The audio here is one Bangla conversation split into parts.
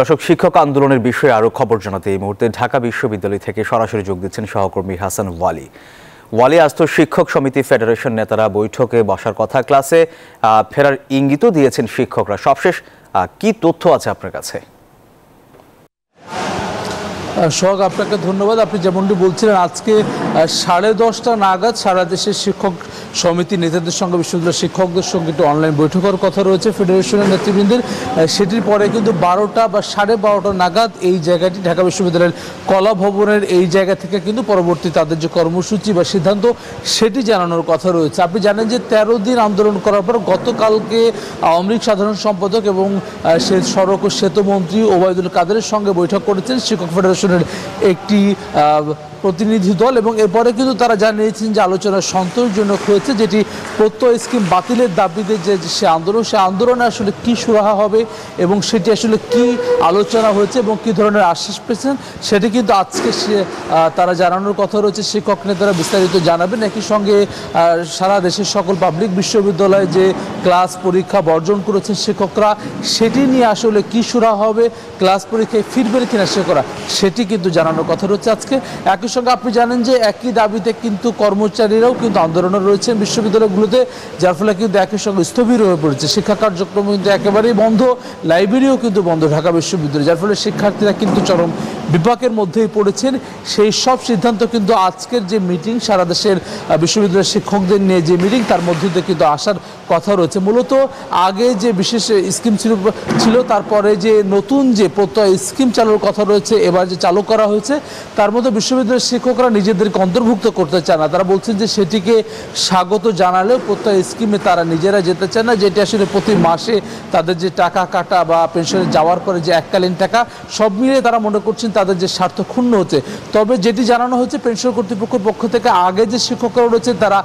দর্শক, শিক্ষক আন্দোলনের বিষয়ে আরও খবর জানাতে এই মুহূর্তে ঢাকা বিশ্ববিদ্যালয় থেকে সরাসরি যোগ দিচ্ছেন সহকর্মী হাসান ওয়ালি। আজ তো শিক্ষক সমিতি ফেডারেশন নেতারা বৈঠকে বসার কথা, ক্লাসে ফেরার ইঙ্গিতও দিয়েছেন শিক্ষকরা। সবশেষ কি তথ্য আছে আপনার কাছে? সোহাগ, আপনাকে ধন্যবাদ। আপনি যেমনটি বলছিলেন, আজকে 10:30 নাগাদ সারা দেশের শিক্ষক সমিতি নেতাদের সঙ্গে বিশ্ববিদ্যালয়ের শিক্ষকদের সঙ্গে একটু অনলাইন বৈঠকের কথা রয়েছে ফেডারেশনের নেতৃবৃন্দের। সেটির পরে কিন্তু 12টা বা 12:30 নাগাদ এই জায়গাটি ঢাকা বিশ্ববিদ্যালয়ের কলা ভবনের এই জায়গা থেকে কিন্তু পরবর্তী তাদের যে কর্মসূচি বা সিদ্ধান্ত সেটি জানানোর কথা রয়েছে। আপনি জানেন যে 13 দিন আন্দোলন করার পর গতকালকে আওয়ামী লীগ সাধারণ সম্পাদক এবং সড়ক ও সেতু মন্ত্রী ওবায়দুল কাদেরের সঙ্গে বৈঠক করেছেন শিক্ষক ফেডারেশনের একটি প্রতিনিধি দল, এবং এরপরে কিন্তু তারা জানিয়েছেন যে আলোচনা সন্তোষজনক হয়েছে, যেটি প্রত্যয় স্কিম বাতিলের দাবিতে যে সে আন্দোলনে আসলে কি সুরাহা হবে এবং সেটি আসলে কি আলোচনা হয়েছে এবং কি ধরনের আশ্বাস পেয়েছেন সেটি কিন্তু আজকে তারা জানানোর কথা রয়েছে। শিক্ষক নেতারা বিস্তারিত জানাবেন। একই সঙ্গে সারা দেশের সকল পাবলিক বিশ্ববিদ্যালয়ে যে ক্লাস পরীক্ষা বর্জন করেছেন শিক্ষকরা, সেটি নিয়ে আসলে কি সুরাহা হবে, ক্লাস পরীক্ষায় ফিরবেন কিনা সেটি কিন্তু জানানোর কথা রয়েছে আজকে। একই সঙ্গে আপনি জানেন যে একই দাবিতে কিন্তু কর্মচারীরাও কিন্তু আন্দোলনে রয়েছেন বিশ্ববিদ্যালয়গুলোতে, যার ফলে কিন্তু একই সঙ্গে স্থবির হয়ে পড়েছে শিক্ষা কার্যক্রম, কিন্তু একেবারেই বন্ধ, লাইব্রেরিও কিন্তু বন্ধ ঢাকা বিশ্ববিদ্যালয়, যার ফলে শিক্ষার্থীরা কিন্তু চরম বিপাকের মধ্যেই পড়েছেন। সেই সব সিদ্ধান্ত কিন্তু আজকের যে মিটিং, সারা দেশের বিশ্ববিদ্যালয়ের শিক্ষকদের নিয়ে যে মিটিং, তার মধ্যে দিয়ে কিন্তু আসার কথা রয়েছে। মূলত আগে যে বিশেষ স্কিম ছিল তারপরে যে নতুন যে প্রত্যয় স্কিম চালুর কথা রয়েছে, এবার যে চালু করা হয়েছে, তার মধ্যে বিশ্ববিদ্যালয়ের শিক্ষকরা নিজেদেরকে অন্তর্ভুক্ত করতে চান না। তারা বলছেন যে সেটিকে স্বাগত জানালেও প্রত্যয় স্কিমে তারা নিজেরা যেতে চান না, যেটি আসলে প্রতি মাসে তাদের যে টাকা কাটা বা পেনশনে যাওয়ার পরে যে এককালীন টাকা, সব মিলিয়ে তারা মনে করছেন তাদের যে স্বার্থ ক্ষুণ্ণ হচ্ছে। তবে যেটি জানানো হচ্ছে পেনশন কর্তৃপক্ষের পক্ষ থেকে, আগে যে শিক্ষকরা রয়েছে তারা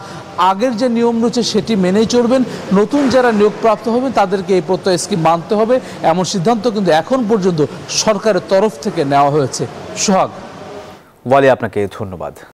আগের যে নিয়ম রয়েছে সেটি মেনেই চলবেন, নতুন যারা নিয়োগপ্রাপ্ত হবেন তাদেরকে এই প্রত্যয় স্কিম মানতে হবে, এমন সিদ্ধান্ত কিন্তু এখন পর্যন্ত সরকারের তরফ থেকে নেওয়া হয়েছে। সোহাগ, ওয়ালি, আপনাকে ধন্যবাদ।